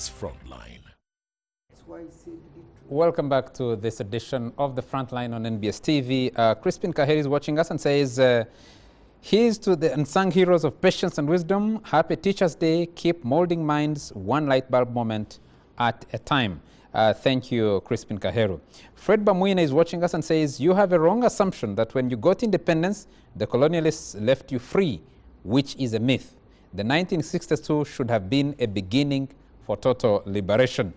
is Frontline. Welcome back to this edition of the Frontline on NBS TV. Crispin Kaheri is watching us and says, here's to the unsung heroes of patience and wisdom. Happy Teachers Day. Keep molding minds one light bulb moment at a time. Thank you, Crispin Kaheru. Fred Bamuina is watching us and says, you have a wrong assumption that when you got independence, the colonialists left you free, which is a myth. The 1962 should have been a beginning for total liberation.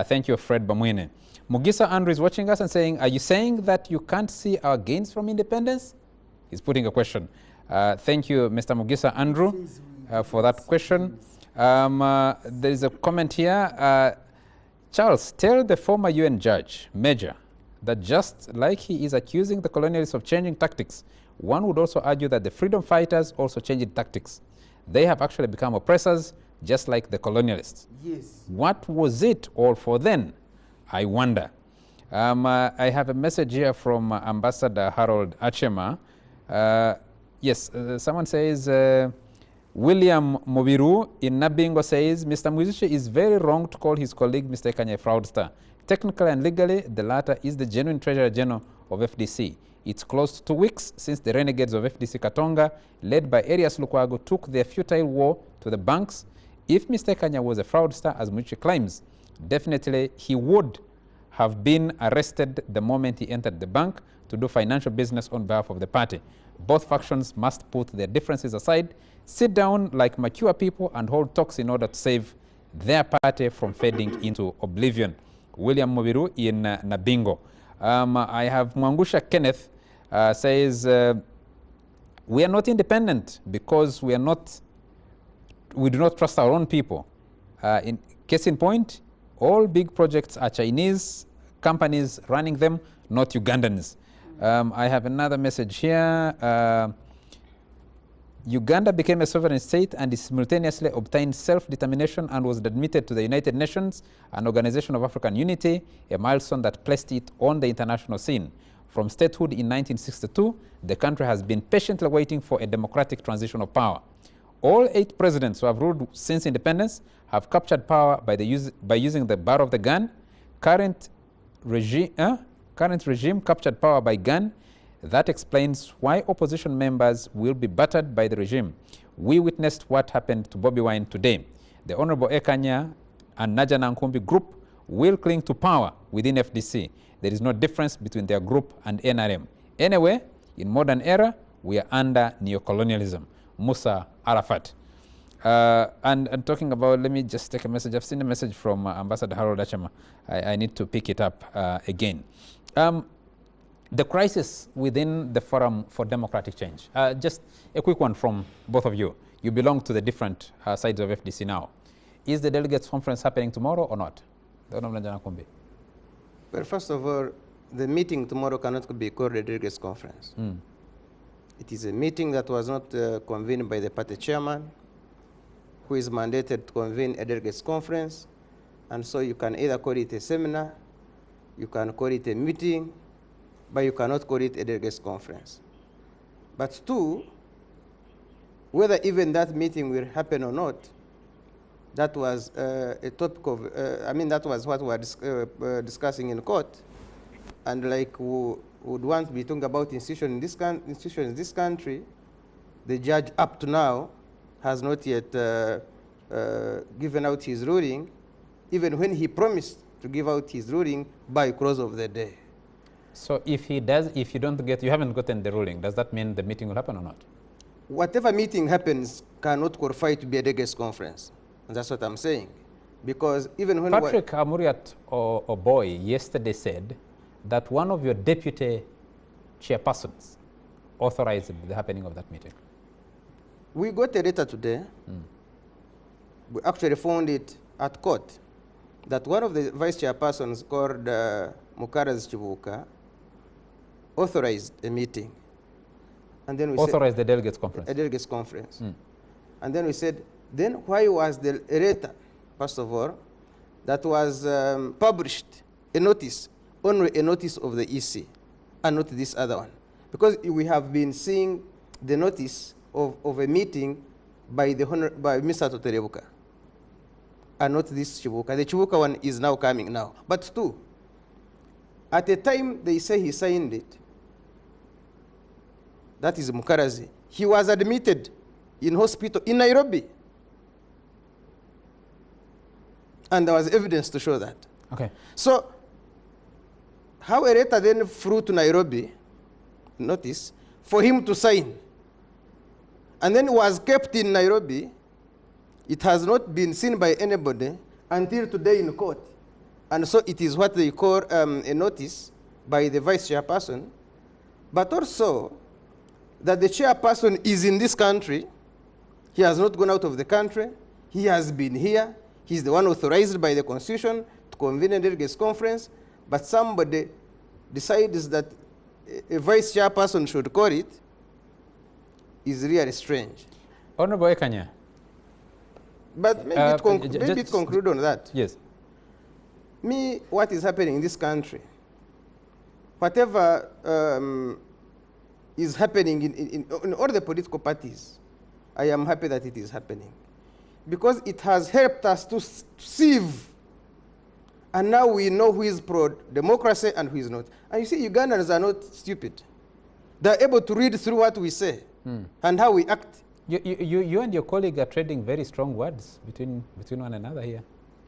Thank you, Fred Bamuina. Mugisa Andrew is watching us and saying, are you saying that you can't see our gains from independence? He's putting a question. Thank you, Mr. Mugisa Andrew, for that question. There is a comment here. Charles, tell the former UN judge, Major, that just like he is accusing the colonialists of changing tactics, one would also argue that the freedom fighters also changed tactics. They have actually become oppressors, just like the colonialists. Yes. What was it all for then? I wonder. I have a message here from Ambassador Harold Achema. Yes, someone says, William Mobiru in Nabingo says, Mr. Muzishi is very wrong to call his colleague Mr. Kanye a fraudster. Technically and legally, the latter is the genuine Treasurer General of FDC. It's close to 2 weeks since the renegades of FDC Katonga, led by Arias Lukwago, took their futile war to the banks. If Mr. Kanye was a fraudster, as Muchi claims, definitely he would have been arrested the moment he entered the bank to do financial business on behalf of the party. Both factions must put their differences aside, sit down like mature people and hold talks in order to save their party from fading into oblivion. William Mobiru in Nabingo. I have Mwangusha Kenneth says, we are not independent because we do not trust our own people. In case in point, all big projects are Chinese companies running them, not Ugandans. I have another message here. Uganda became a sovereign state and simultaneously obtained self-determination and was admitted to the United Nations, an organization of African unity, a milestone that placed it on the international scene. From statehood in 1962, the country has been patiently waiting for a democratic transition of power. All 8 presidents who have ruled since independence have captured power by using the bar of the gun. Current regime captured power by gun. That explains why opposition members will be battered by the regime. We witnessed what happened to Bobi Wine today. The Honorable Ekanya and Najana Nkumbi group will cling to power within FDC. There is no difference between their group and NRM. Anyway, in modern era, we are under neocolonialism. Musa Arafat. And talking about, let me just take a message. I've seen a message from Ambassador Harold Achema. I need to pick it up again. The crisis within the Forum for Democratic Change. Just a quick one from both of you. You belong to the different sides of FDC now. Is the delegates conference happening tomorrow or not? Well, first of all, the meeting tomorrow cannot be called a delegates conference. It is a meeting that was not convened by the party chairman, who is mandated to convene a delegates conference. And so you can either call it a seminar, you can call it a meeting, but you cannot call it a delegates conference. But 2, whether even that meeting will happen or not, that was a topic of, that was what we were discussing in court. And like we would want to be talking about institutions in this country, the judge up to now has not yet given out his ruling, even when he promised to give out his ruling by close of the day. So if you haven't gotten the ruling, does that mean the meeting will happen or not? Whatever meeting happens cannot qualify to be a delegates conference. And that's what I'm saying. Because even when Patrick Amuriat Oboy yesterday said that one of your deputy chairpersons authorized the happening of that meeting. We got a letter today. We actually found it at court that one of the vice chairpersons called Mukaraz Chivuka authorized a meeting. And then we authorized the delegates conference. A delegates conference. And then we said, then why was the letter, first of all, that was published, a notice, only a notice of the EC, and not this other one? Because we have been seeing the notice of a meeting by Mr. Toterebuka. and not this Chibuka. The Chibuka one is now coming now. But two, at the time they say he signed it, that is Mukarazi, he was admitted in hospital in Nairobi. And there was evidence to show that. Okay. So, how a letter then flew to Nairobi, notice, for him to sign, and then was kept in Nairobi. It has not been seen by anybody until today in court. And so it is what they call a notice by the vice chairperson, but also that the chairperson is in this country. He has not gone out of the country. He has been here. He's the one authorized by the Constitution to convene a delegates conference, but somebody decides that a vice chairperson should call it, is really strange. Honorable Ekanya. But maybe, it conclude on that. Yes. Me, what is happening in this country, whatever is happening in all the political parties, I am happy that it is happening, because it has helped us to sieve. And now we know who is pro-democracy and who is not. And you see, Ugandans are not stupid. They're able to read through what we say and how we act. You and your colleague are trading very strong words between one another here,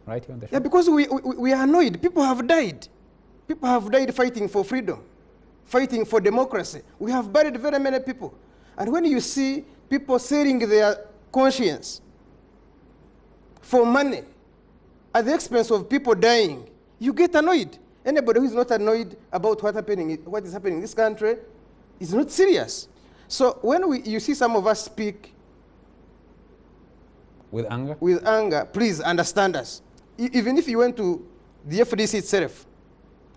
right here on the show. Yeah, because we are annoyed. People have died. People have died fighting for freedom, fighting for democracy. We have buried very many people. And when you see people selling their conscience for money at the expense of people dying, you get annoyed. Anybody who is not annoyed about what is happening in this country is not serious. So when you see some of us speak with anger, please understand us. Even if you went to the FDC itself,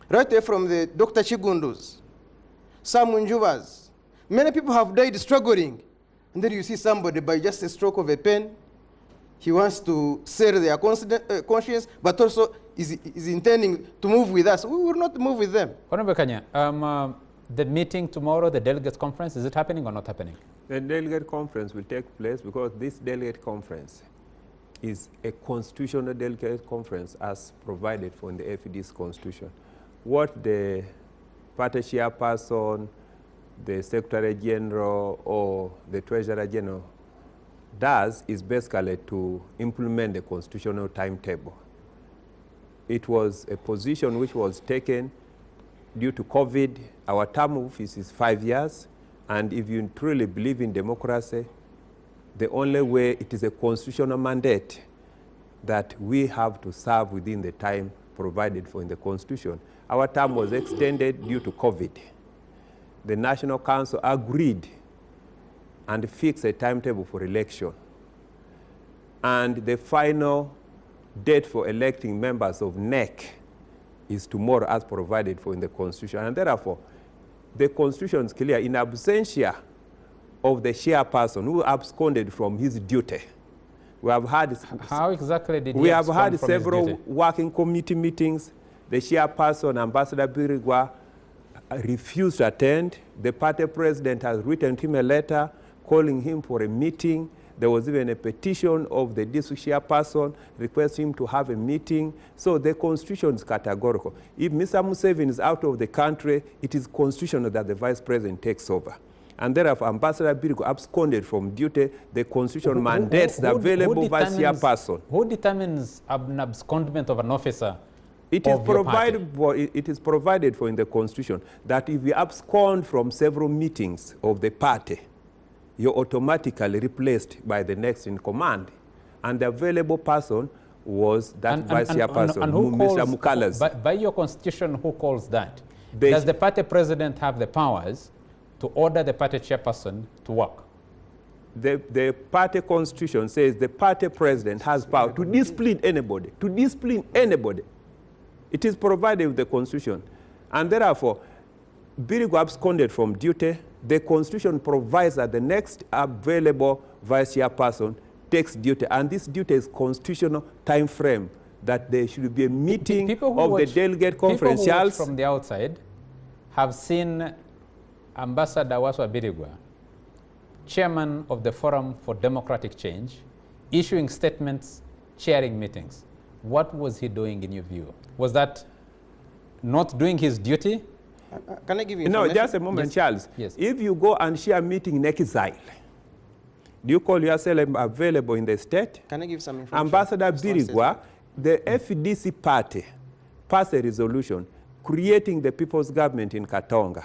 right there from the Dr. Chigundus, some Munjubas, many people have died struggling. And then you see somebody, by just a stroke of a pen, he wants to sell their conscience, but also is intending to move with us. We will not move with them. Honorable Kanya, the meeting tomorrow, the delegates conference, is it happening or not happening? The delegate conference will take place because this delegate conference is a constitutional delegate conference as provided for in the FD's constitution. What the party chairperson, the Secretary General, or the Treasurer General does is basically to implement the constitutional timetable. It was a position which was taken due to COVID. Our term of office is 5 years, and if you truly believe in democracy, the only way, it is a constitutional mandate that we have to serve within the time provided for in the Constitution. Our term was extended due to COVID. The National Council agreed and fixed a timetable for election. And the final date for electing members of NEC is tomorrow as provided for in the Constitution. And therefore, the Constitution is clear in absentia of the chairperson who absconded from his duty. We have had how exactly did we have had several working committee meetings. The chairperson, Ambassador Birigwa, refused to attend. The party president has written him a letter calling him for a meeting. There was even a petition of the district chairperson requesting him to have a meeting. So the constitution is categorical. If Mr. Museveni is out of the country, it is constitutional that the vice president takes over. And therefore, Ambassador Birigwa absconded from duty. The constitution mandates the available vice chairperson. Who determines an abscondment of an officer? It is provided for in the Constitution that if you abscond from several meetings of the party, you're automatically replaced by the next in command. And the available person was that vice chairperson, Mr. Mukalazi. By your Constitution, who calls that? Does the party president have the powers to order the party chairperson to work? The party Constitution says the party president has power to discipline anybody, It is provided with the Constitution. And therefore, Birigwa absconded from duty. The Constitution provides that the next available vice chairperson takes duty. And this duty is constitutional time frame, that there should be a meeting of the delegate conference. People who watch from the outside have seen Ambassador Waswa Birigwa, chairman of the Forum for Democratic Change, issuing statements chairing meetings. What was he doing in your view? Was that not doing his duty? Can I give you No, information? just a moment, Yes. Charles. Yes. If you go and share a meeting in exile, do you call yourself available in the state? Can I give some information? Ambassador Just one Birigwa, the FDC party passed a resolution creating the people's government in Katonga.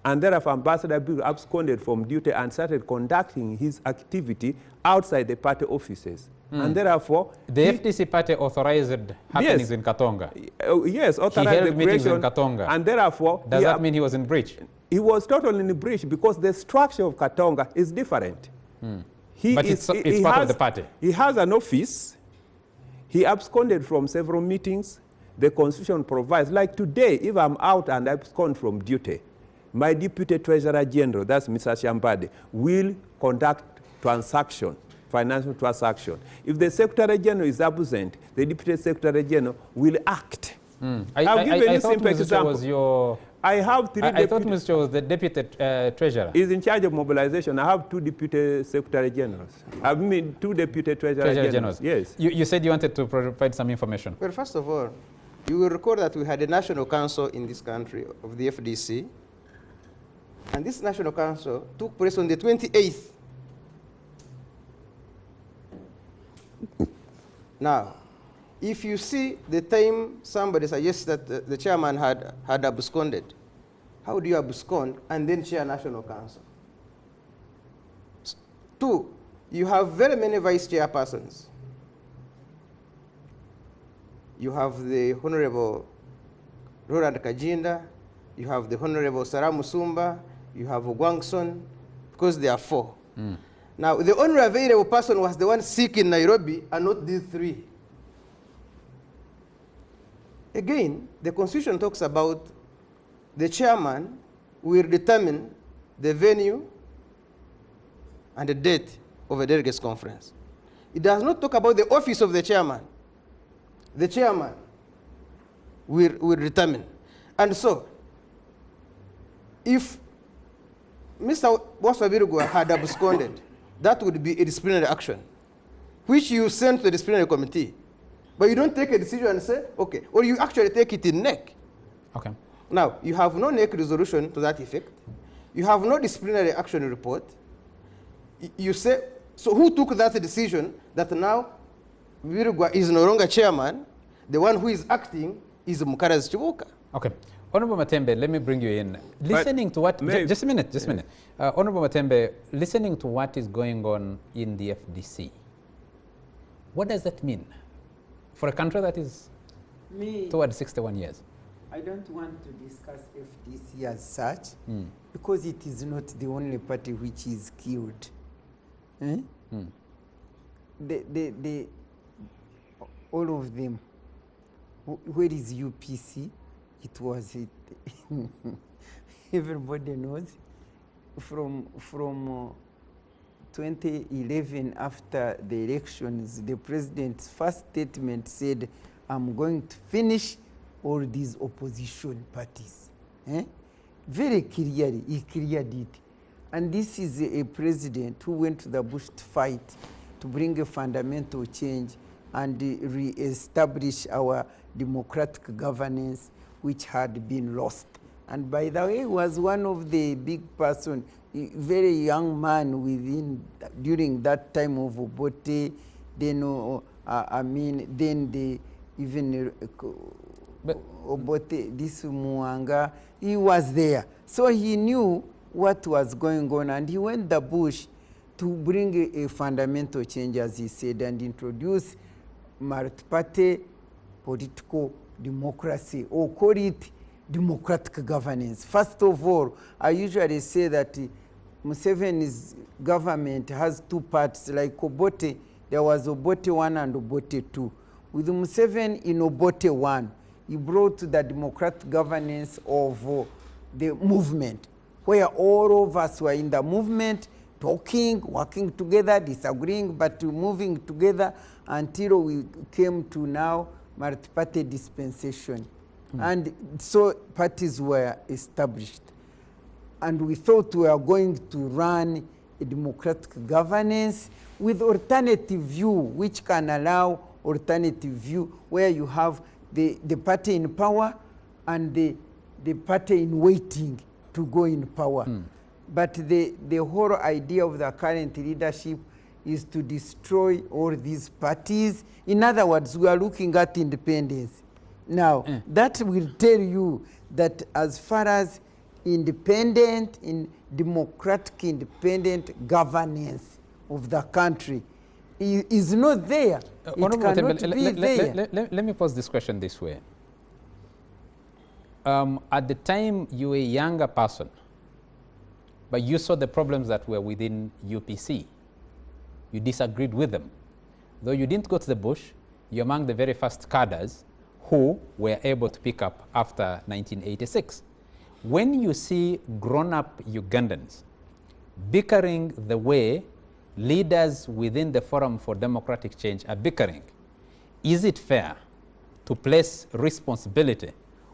And thereafter, Ambassador Birigwa absconded from duty and started conducting his activity outside the party offices. And therefore, The FDC party authorized happenings Yes. in Katonga. Yes, He authorized held the meetings in creation, Katonga. and therefore, Does that mean he was in breach? he was totally in breach because the structure of Katonga is different. But it's part of the party. He has an office. He absconded from several meetings. The Constitution provides, like today, if I'm out and abscond from duty, my Deputy Treasurer General, that's Mr. Shambade, will conduct transaction, financial transaction. If the Secretary General is absent, the Deputy Secretary General will act. I'll give you a thought simple Mr. example. was your... I have three I thought deputy- Mr. was the deputy treasurer. He's in charge of mobilization. I have two deputy secretary generals. I mean, two deputy treasurer generals. Yes. You said you wanted to provide some information. Well, first of all, you will recall that we had a national council in this country of the FDC. And this national council took place on the 28th. Now, if you see the time somebody suggests that the chairman had absconded, how do you abscond and then chair national council? Two, you have very many vice chairpersons. You have the Honorable Roland Kajinda, you have the Honorable Sarah Musumba, you have Gwangson, because there are four. Now, the only available person was the one sick in Nairobi, and not these three. Again, the Constitution talks about the chairman will determine the venue and the date of a delegates conference. It does not talk about the office of the chairman. The chairman will determine. And so, if Mr. Waswabirugwa had absconded, that would be a disciplinary action, which you send to the disciplinary committee. But you don't take a decision and say, okay, or you actually take it in NEC. Okay. Now, you have no NEC resolution to that effect. You have no disciplinary action report. You say, so who took that decision that now Birugwa is no longer chairman, the one who is acting is Mukara's Chibuka? Okay. Honorable Matembe, let me bring you in. Listening to what, just a minute, just a minute. Honorable Matembe, listening to what is going on in the FDC, what does that mean for a country that is towards 61 years? I don't want to discuss FDC as such, because it is not the only party which is killed. All of them. Where is UPC? It was it. Everybody knows. From 2011, after the elections, the president's first statement said, I'm going to finish all these opposition parties. Very clearly, he cleared it. And this is a president who went to the bush to fight, to bring a fundamental change and re-establish our democratic governance, which had been lost. And by the way, he was one of the big person, very young man within, during that time of Obote, then, then the, even Obote, this Muanga, he was there. So he knew what was going on, and he went the bush to bring a fundamental change, as he said, and introduce multi-party political democracy, or call it democratic governance. First of all, I usually say that Museveni's government has two parts, like Obote. There was Obote 1 and Obote 2. With Museveni in Obote 1, he brought the democratic governance of the movement, where all of us were in the movement, talking, working together, disagreeing, but moving together until we came to now multi-party dispensation. And so parties were established. And we thought we were going to run a democratic governance with alternative view, which can allow alternative view where you have the party in power and the party in waiting to go in power. But the whole idea of the current leadership is to destroy all these parties. In other words, we are looking at independence. Now, that will tell you that as far as independent, democratic independent governance of the country is not there. It cannot be there. Let me pose this question this way. At the time you were a younger person, but you saw the problems that were within UPC. You disagreed with them. Though you didn't go to the bush, you're among the very first cadres who were able to pick up after 1986. When you see grown-up Ugandans bickering the way leaders within the Forum for Democratic Change are bickering, is it fair to place responsibility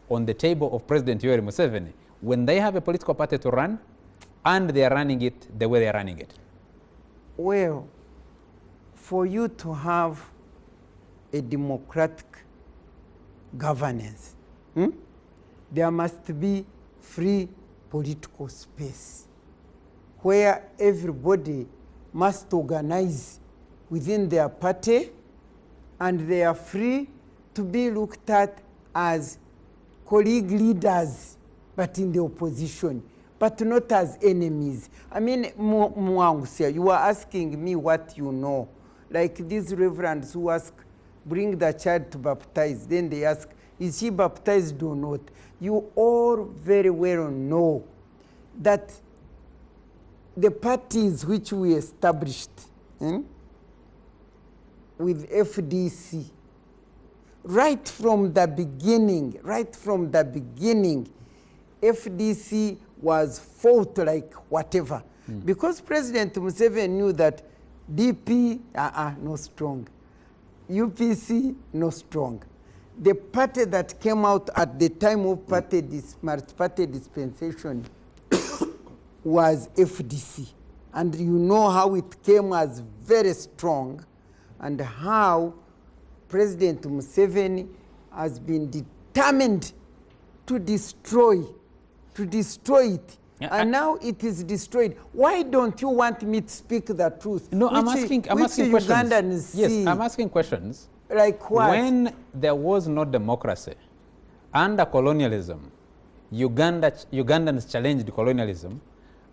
on the table of President Yoweri Museveni when they have a political party to run and they are running it the way they are running it? Well, for you to have a democratic governance, there must be free political space where everybody must organize within their party and they are free to be looked at as colleague leaders, but in the opposition, but not as enemies. I mean, Mwangusia, you are asking me what you know. Like these reverends who ask, bring the child to baptize. Then they ask, is he baptized or not? You all very well know that the parties which we established with FDC, right from the beginning, FDC was fought like whatever. Because President Museveni knew that DP, no strong. UPC, no strong. The party that came out at the time of multi-party dispensation was FDC. And you know how it came as very strong and how President Museveni has been determined to destroy it. Yeah, and now it is destroyed. Why don't you want me to speak the truth? No, I'm asking questions. Yes, I'm asking questions. Like what? When there was no democracy under colonialism, Ugandans challenged colonialism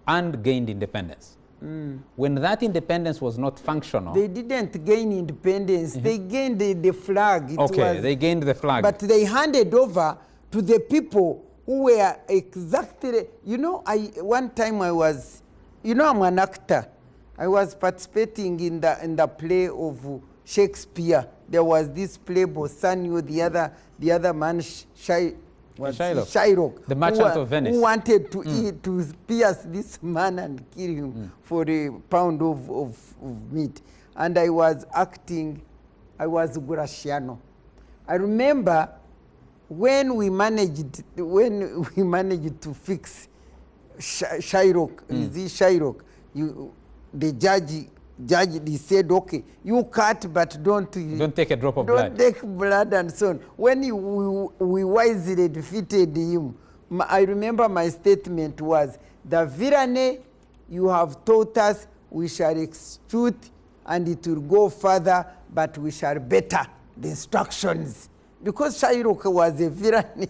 and gained independence. When that independence was not functional... They didn't gain independence. They gained the flag. They gained the flag. But they handed over to the people who were exactly... You know, one time I was... You know, I'm an actor. I was participating in the play of Shakespeare. There was this play, Bosanio, the other man, Shylock, the merchant of Venice, who wanted to pierce this man and kill him for a pound of meat. And I was acting, I was Graciano. I remember when we managed to fix Shylock, Shylock, the judge he said, okay, you cut, but don't take a drop of blood. Don't take blood and so on. When we wisely defeated him, I remember my statement was, the villainy you have taught us, we shall execute, and it will go further, but we shall better the instructions. Because Shylock was a villainy,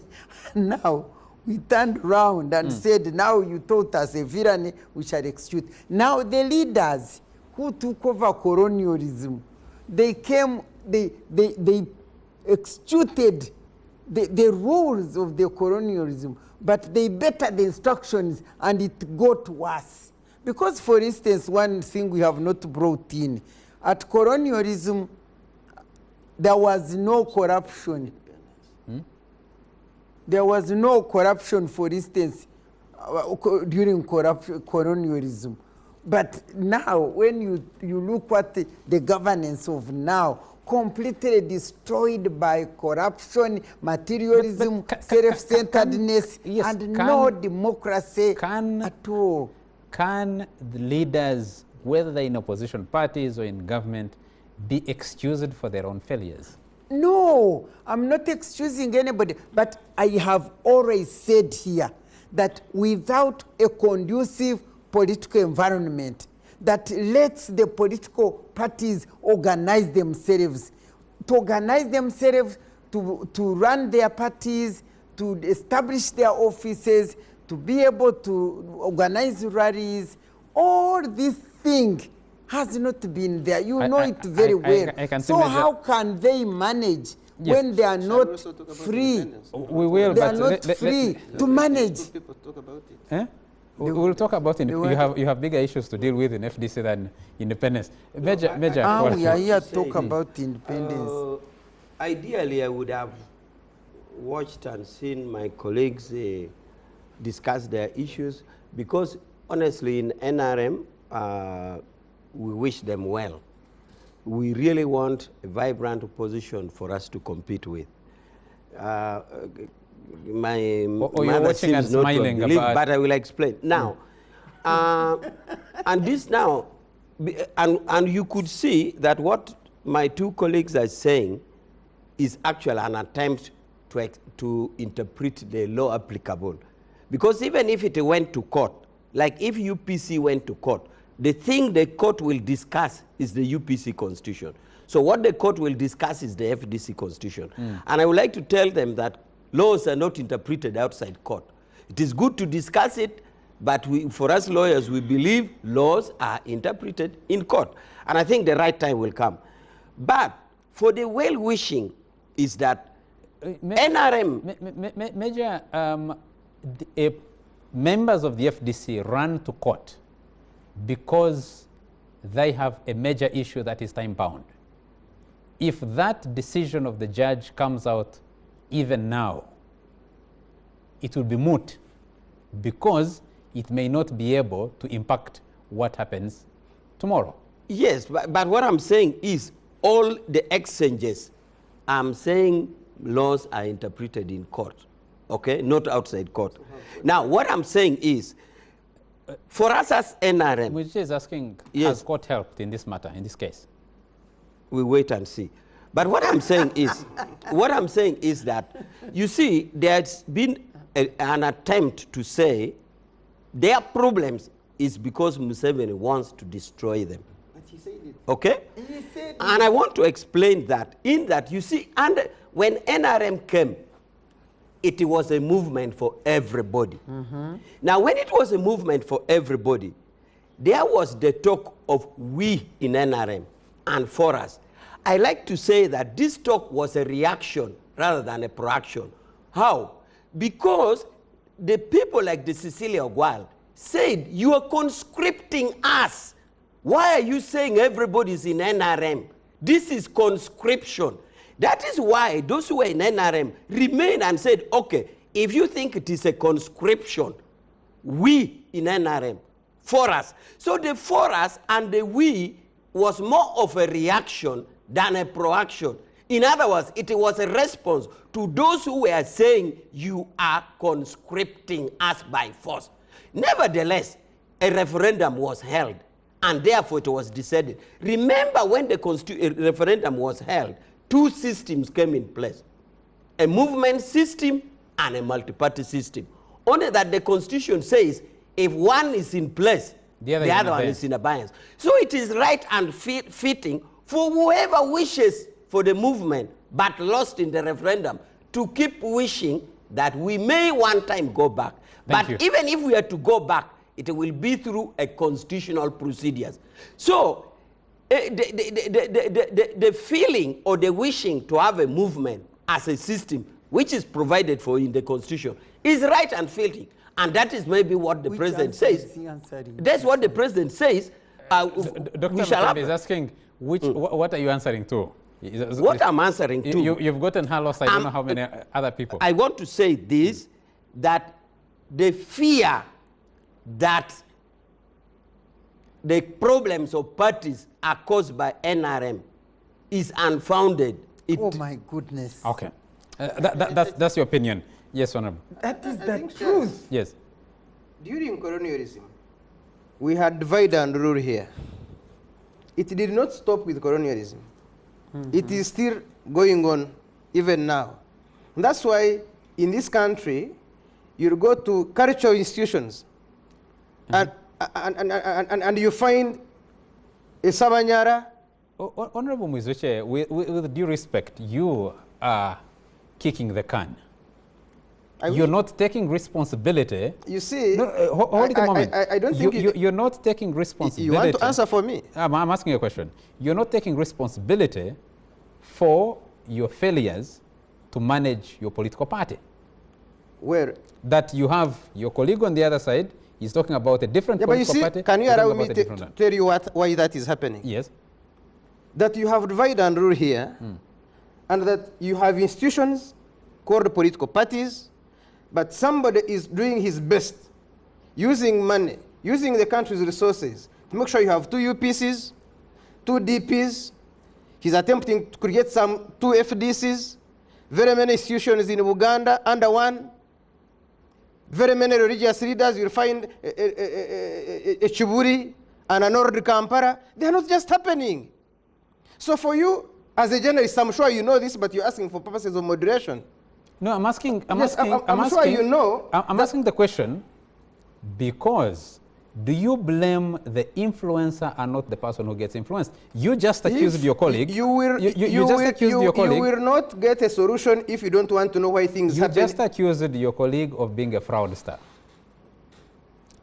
now we turned around and said, now you taught us a villainy, we shall execute. Now the leaders who took over colonialism, they came, they executed the rules of the colonialism, but they bettered the instructions and it got worse. Because, for instance, one thing we have not brought in, at colonialism, there was no corruption. There was no corruption, for instance, during colonialism. But now, when you look at the governance of now, completely destroyed by corruption, materialism, self-centeredness, and no democracy at all. can the leaders, whether they're in opposition parties or in government, be excused for their own failures? No, I'm not excusing anybody, but I have always said here that without a conducive political environment that lets the political parties organize themselves, to run their parties, to establish their offices, to be able to organize rallies, all these things has not been there. You know it very well. So how can they manage when they are not free? We will, they but are not free to manage. People talk about it. Eh? We'll talk about it. You have bigger issues to deal with in FDC than independence. Major. We are here to talk about independence. Ideally, I would have watched and seen my colleagues discuss their issues, because honestly, in NRM, we wish them well. We really want a vibrant opposition for us to compete with. My mother seems not to believe, but I will explain. Now, and this now, and you could see that what my two colleagues are saying is actually an attempt to interpret the law applicable. Because even if it went to court, like if UPC went to court, the thing the court will discuss is the UPC constitution. So what the court will discuss is the FDC constitution. And I would like to tell them that laws are not interpreted outside court. It is good to discuss it, but for us lawyers, we believe laws are interpreted in court. And I think the right time will come. But for the well-wishing is that NRM... Major, members of the FDC run to court because they have a major issue that is time-bound. If that decision of the judge comes out even now, it will be moot because it may not be able to impact what happens tomorrow. Yes, but what I'm saying is all the exchanges, I'm saying laws are interpreted in court, okay, not outside court. Now, what I'm saying is, for us as NRM... Which is asking, yes, has court helped in this matter, in this case? We wait and see. But what I'm saying is, that, you see, there's been an attempt to say their problems is because Museveni wants to destroy them. But he said it. Okay? He said and I want to explain that. In that, you see, and when NRM came, it was a movement for everybody. Now, when it was a movement for everybody, there was the talk of we in NRM and for us. I like to say that this talk was a reaction rather than a proaction. How? Because the people like the Cecilia Ogwal said, you are conscripting us. Why are you saying everybody's in NRM? This is conscription. That is why those who were in NRM remained and said, okay, if you think it is a conscription, we in NRM, for us. So the for us and the we was more of a reaction than a proaction. In other words, it was a response to those who were saying, you are conscripting us by force. Nevertheless, a referendum was held, and therefore it was decided. Remember, when the referendum was held, two systems came in place, a movement system and a multi-party system. Only that the Constitution says if one is in place, the other one is in abeyance. So it is right and fitting for whoever wishes for the movement but lost in the referendum to keep wishing that we may one time go back. But even if we are to go back, it will be through a constitutional procedures. So the feeling or the wishing to have a movement as a system which is provided for in the Constitution is right and fitting. And that is maybe what the president says. That's what the president says. Dr. Mutambe is asking, what are you answering to? What I'm answering to... You've gotten her lost, I don't know how many other people. I want to say this, that the fear that the problems of parties are caused by NRM is unfounded. Oh my goodness. Okay. That's your opinion. Yes, Honorable. That is the truth. Yes. During colonialism, we had divide and rule here. It did not stop with colonialism. It is still going on even now. And that's why in this country, you go to cultural institutions and you find a Samanyara. Honorable Mwizuche, with due respect, you are kicking the can. You're not taking responsibility. You see, no, hold it a moment. I don't think you're not taking responsibility. You want to answer for me? I'm asking you a question. You're not taking responsibility for your failures to manage your political party. Where? That you have your colleague on the other side, he's talking about a different political party. Can you allow me to tell you why that is happening? Yes. That you have divide and rule here, and that you have institutions called political parties, but somebody is doing his best, using money, using the country's resources, to make sure you have 2 UPCs, 2 DPs. He's attempting to create 2 FDCs, very many institutions in Uganda under one, very many religious leaders. You'll find a Chiburi and a Nord Kampala. They are not just happening. So for you, as a journalist, I'm sure you know this, but you're asking for purposes of moderation. No, I'm asking the question because do you blame the influencer and not the person who gets influenced? You just accused your colleague. You will not get a solution if you don't want to know why things happen. You just accused your colleague of being a fraudster.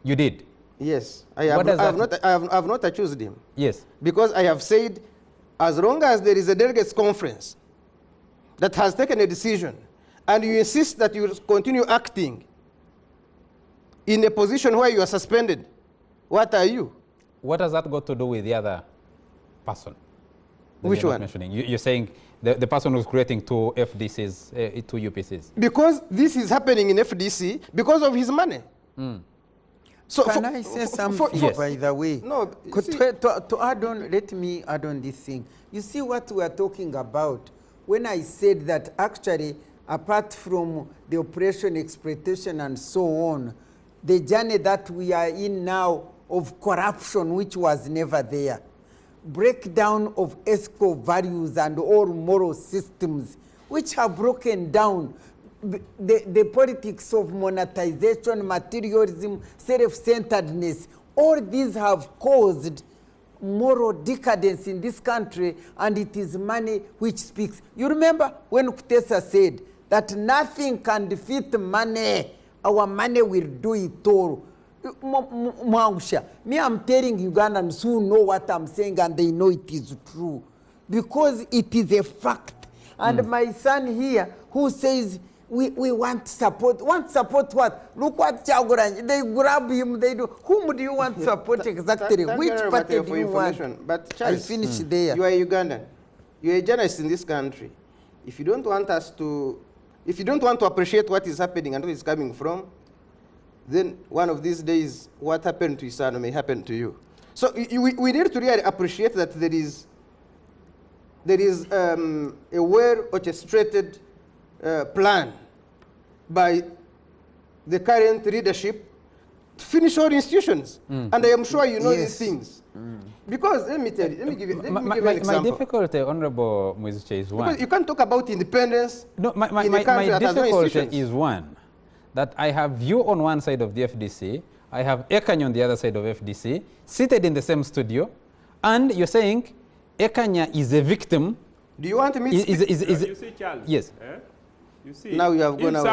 You did. Yes, I have not accused him. Yes. Because I have said, as long as there is a delegates conference that has taken a decision, and you insist that you will continue acting in a position where you are suspended, what are you? What has that got to do with the other person? Which one? You're saying the person who's creating 2 FDCs, 2 UPCs. Because this is happening in FDC because of his money. So can I say something, by the way? No, to add on, let me add on this thing. You see what we are talking about when I said that actually, apart from the oppression, exploitation, and so on, the journey that we are in now of corruption, which was never there, breakdown of ethical values and all moral systems, which have broken down, the politics of monetization, materialism, self-centeredness, all these have caused moral decadence in this country, and it is money which speaks. You remember when Kutesa said that nothing can defeat money, our money will do it all. Me, I'm telling Ugandans who know what I'm saying, and they know it is true, because it is a fact. And my son here, who says, we want support. Want support what? Look what Chaguranj, they grab him, they do. Whom do you want support exactly? Which party do you want? But Charles, I finish there. You are Ugandan. You are a journalist in this country. If you don't want to appreciate what is happening and where it's coming from, then one of these days, what happened to Isano may happen to you. So we need to really appreciate that there is a well-orchestrated plan by the current leadership to finish all institutions. And I am sure you know these things. Because, let me tell you, let me give you an example. My difficulty, Honorable Mwizuche, is one. Because you can't talk about independence in a country that has no institutions. My difficulty is one, that I have you on one side of the FDC, I have Ekanya on the other side of FDC, seated in the same studio, and you're saying Ekanya is a victim. Do you want me to you see, Charles? Yes. You see, now you have gone away.